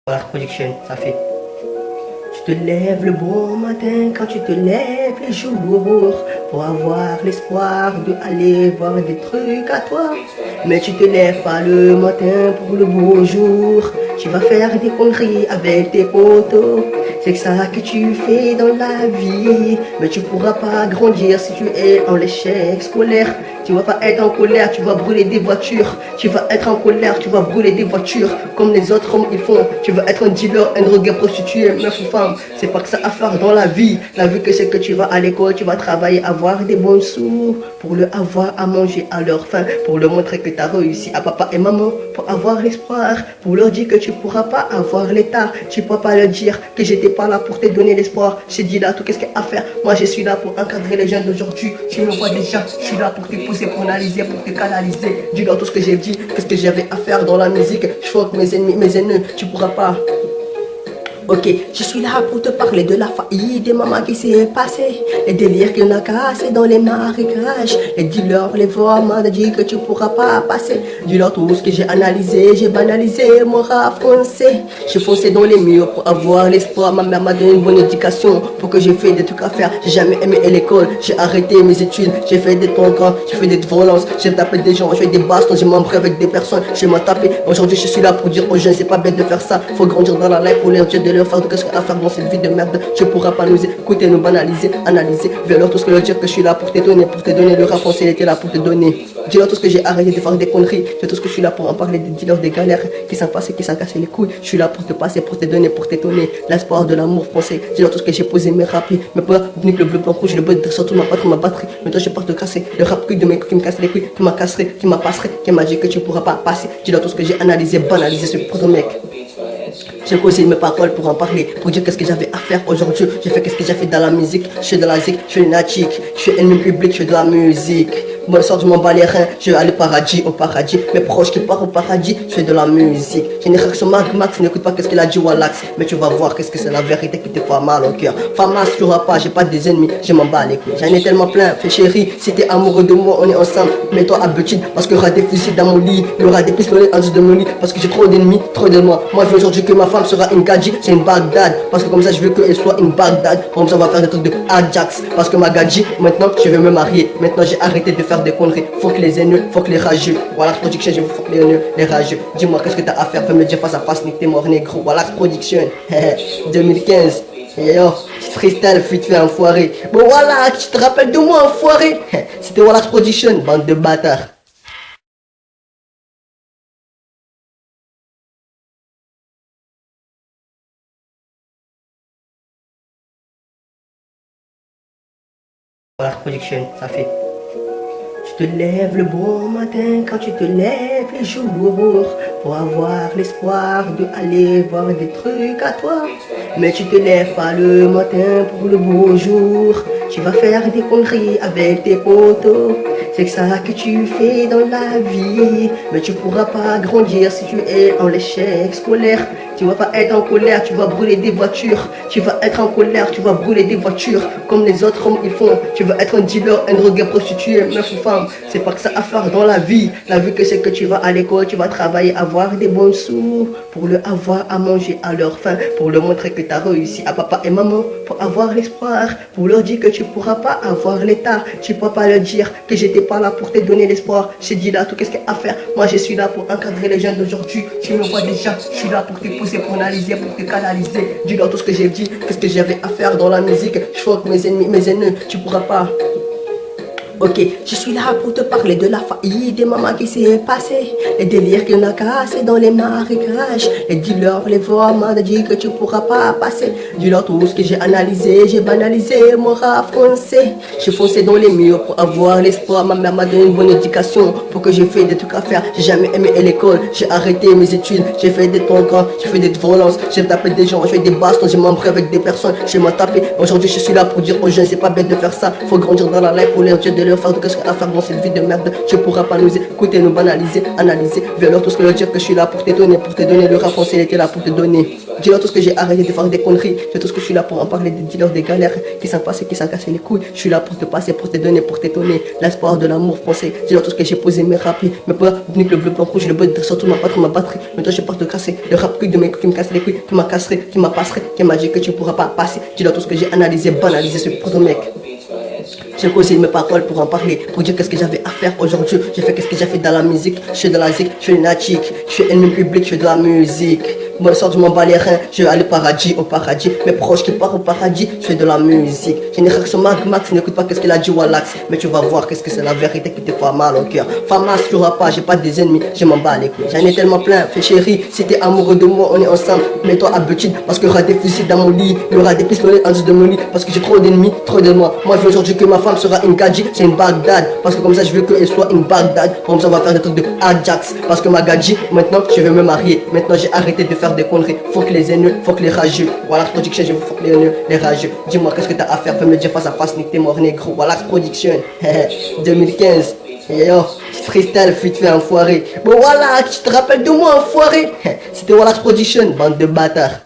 Voilà, production, ça fait. Tu te lèves le bon matin quand tu te lèves les jours pour avoir l'espoir d'aller voir des trucs à toi. Mais tu te lèves pas le matin pour le beau jour. Tu vas faire des conneries avec tes potos. C'est que ça que tu fais dans la vie. Mais tu pourras pas grandir si tu es en échec scolaire. Tu vas pas être en colère, tu vas brûler des voitures. Tu vas être en colère, tu vas brûler des voitures. Comme les autres hommes ils font. Tu vas être un dealer, un drogué, prostituée, meuf ou femme. C'est pas que ça à faire dans la vie. La vie que c'est que tu vas à l'école, tu vas travailler, avoir des bons sous. Pour le avoir à manger à leur faim. Pour leur montrer que tu as réussi à papa et maman. Pour avoir l'espoir. Pour leur dire que tu pourras pas avoir l'état. Tu pourras pas leur dire que j'étais pas là pour te donner l'espoir. J'ai dit là tout qu'est-ce qu'il y a à faire. Moi je suis là pour encadrer les jeunes d'aujourd'hui. Tu me vois déjà, je suis là pour te pousser, pour analyser, pour te canaliser. Dis-leur tout ce que j'ai dit, qu'est-ce que j'avais à faire dans la musique. Je crois que mes ennemis, mes ennemis, tu pourras pas. Ok, je suis là pour te parler de la faillite des mamans qui s'est passée. Les délires qu'on a cassés dans les marécages. Les dealers, les voleurs m'ont dit que tu pourras pas passer. Dis-leur tout ce que j'ai analysé, j'ai banalisé mon rap français. J'ai foncé dans les murs pour avoir l'espoir. Ma mère m'a donné une bonne éducation pour que j'ai fait des trucs à faire. J'ai jamais aimé l'école, j'ai arrêté mes études. J'ai fait des toncans, j'ai fait des violences. J'ai tapé des gens, j'ai fait des bastons, j'ai membré avec des personnes. J'ai m'en tapé. Aujourd'hui, je suis là pour dire aux jeunes, c'est pas bête de faire ça. Faut grandir dans la life pour leur dire de leur faire qu'est-ce qu'il y a à faire dans cette vie de merde. Tu pourras pas nous écouter, nous banaliser, analyser. Viens-leur tout ce que leur dire que je suis là pour te donner le rap français, il était là pour te donner. Dis-leur tout ce que j'ai arrêté de faire des conneries. Dis-leur tout ce que je suis là pour en parler, des dealers, des galères qui s'en passent, qui s'en cassent les couilles. Je suis là pour te passer, pour te donner, pour te donner l'espoir de l'amour français. Dis-leur tout ce que j'ai posé, mes rapides, mes peurs, nique le bleu, blanc, rouge, le bleu de sur toute ma batterie. Maintenant je pars te casser le rap de mes couilles qui me casse les couilles, qui m'a casserait, qui m'a passerait, qui m'a dit que tu pourras pas passer. Dis-leur tout ce que j'ai analysé, banalisé ce proto mec. J'ai causé mes paroles pour en parler, pour dire qu'est-ce que j'avais à faire aujourd'hui. J'ai fait qu'est-ce que j'ai fait dans la musique. Je suis de la zik, je suis lunatique, je suis ennemi public, je fais de la musique. Bon soir je m'en bats les reins, je vais aller au paradis. Mes proches qui partent au paradis, je fais de la musique. J'ai une réaction Max, n'écoute pas qu'est-ce qu'il a dit Wallax. Mais tu vas voir qu'est-ce que c'est la vérité qui te fait mal au cœur. Famas, tu n'auras pas, j'ai pas des ennemis, je m'en bats les couilles. J'en ai tellement plein, fais chérie, si t'es amoureux de moi, on est ensemble. Mets-toi à habitude, parce qu'il y aura des fusils dans mon lit. Il y aura des pistolets en dessous de mon lit, parce que j'ai trop d'ennemis, trop de moi. Moi je veux aujourd'hui que ma femme sera une gadji, c'est une Bagdad. Parce que comme ça je veux qu'elle soit une Bagdad. Comme ça on va faire des trucs de Ajax. Parce que ma gadji, maintenant je vais me marier. Maintenant j'ai arrêté de faire des conneries. Faut que les haineux, faut que les rageux. Voilà production, je faut que les haineux, les rageux. Dis-moi qu'est-ce que t'as à faire, fais me dire face à face, nique tes morts négro. Voilà production. 2015. Yo, freestyle, vite fait enfoiré. Bon voilà, tu te rappelles de moi enfoiré. C'était Wallax Production, bande de bâtards. Voilà production, ça fait. Tu te lèves le bon matin quand tu te lèves les jours pour avoir l'espoir d'aller voir des trucs à toi. Mais tu te lèves pas le matin pour le beau jour. Tu vas faire des conneries avec tes potos. C'est que ça que tu fais dans la vie. Mais tu pourras pas grandir si tu es en échec scolaire. Tu vas pas être en colère, tu vas brûler des voitures. Tu vas être en colère, tu vas brûler des voitures. Comme les autres hommes ils font. Tu vas être un dealer, un drogué, prostituée, meuf ou femme. C'est pas que ça à faire dans la vie. La vie que c'est que tu vas à l'école, tu vas travailler, avoir des bons sous. Pour le avoir à manger à leur faim. Pour leur montrer que tu as réussi à papa et maman. Pour avoir l'espoir. Pour leur dire que tu pourras pas avoir l'état. Tu pourras pas leur dire que j'étais pas là pour te donner l'espoir. J'ai dit là tout qu'est-ce qu'il y a à faire. Moi je suis là pour encadrer les jeunes d'aujourd'hui. Tu me vois déjà, je suis là pour te pousser, pour analyser, pour te canaliser. Dis-leur tout ce que j'ai dit, qu'est-ce que j'avais à faire dans la musique. Je crois que mes ennemis, mes ennemis, tu pourras pas. Ok, je suis là pour te parler de la faillite des mamans qui s'est passée. Les délires qu'on a cassés dans les marécages. Les dealers, les voleurs m'ont dit que tu pourras pas passer. Dis-leur tout ce que j'ai analysé, j'ai banalisé mon rap français. J'ai foncé dans les murs pour avoir l'espoir. Ma mère m'a donné une bonne éducation pour que j'ai fait des trucs à faire. J'ai jamais aimé l'école, j'ai arrêté mes études. J'ai fait des toncans, j'ai fait des violences. J'ai tapé des gens, j'ai fait des bastons, j'ai membré avec des personnes. J'ai m'en tapé. Aujourd'hui je suis là pour dire aux jeunes, c'est pas bête de faire ça. Faut grandir dans la life pour leur dire de leur faire de qu'est-ce qu'il y a à faire dans cette vie de merde. Tu pourras pas nous écouter, nous banaliser, analyser. Viens-leur tout ce que leur dire que je suis là pour te donner, le rap français il était là pour te donner. Dis-leur tout ce que j'ai arrêté de faire des conneries. Dis tout ce que je suis là pour en parler, dis-leur des galères qui s'en passent, qui s'en cassent les couilles. Je suis là pour te passer, pour te donner, pour t'étonner. L'espoir de l'amour français. Dis-leur tout ce que j'ai posé, mes rapis, mes poids, nique le bleu, blanc, rouge, le bleu, surtout ma batterie. Maintenant je pars te casser. Le rap de mes couilles qui me casse les couilles, qui m'a casserait, qui m'a passerait, qui m'a dit que tu pourras pas passer. Dis-leur tout ce que j'ai analysé, banalisé, ce putain mec. J'ai posé mes paroles pour en parler, pour dire qu'est-ce que j'avais à faire aujourd'hui. J'ai fait qu'est-ce que j'ai fait dans la musique. Je fais de la zik, je fais une natique, je fais ennemi public, je fais de la musique. Moi le soir je m'en bats les reins, je vais aller au paradis. Mes proches qui partent au paradis, je fais de la musique. J'ai une réaction Max, n'écoute pas qu'est-ce qu'il a dit Wallax. Mais tu vas voir qu'est-ce que c'est la vérité qui te fait mal au cœur. Famas, tu n'auras pas, j'ai pas des ennemis, je m'en bats les couilles. J'en ai tellement plein, fais chérie, si t'es amoureux de moi, on est ensemble. Mets-toi à Betine, parce qu'il y aura des fusils dans mon lit, il y aura des pistolets en dessous de mon lit, parce que j'ai trop d'ennemis, trop de moi. Moi je veux aujourd'hui que ma femme sera une gadji, c'est une Bagdad, parce que comme ça je veux qu'elle soit une Bagdad. Comme ça on va faire des trucs de Ajax, parce que ma gadji, maintenant je vais me marier. Maintenant j'ai arrêté de faire des conneries. Faut que les haineux, faut que les rageux. Voilà Production, je faut que les haineux, les rageux. Dis-moi qu'est-ce que t'as à faire, fais me le dire face à face, nique t'es mort négro. Voilà Production, 2015. Yo, freestyle, fait enfoiré. Bon voilà, tu te rappelles de moi enfoiré. C'était Wallax Production, bande de bâtards.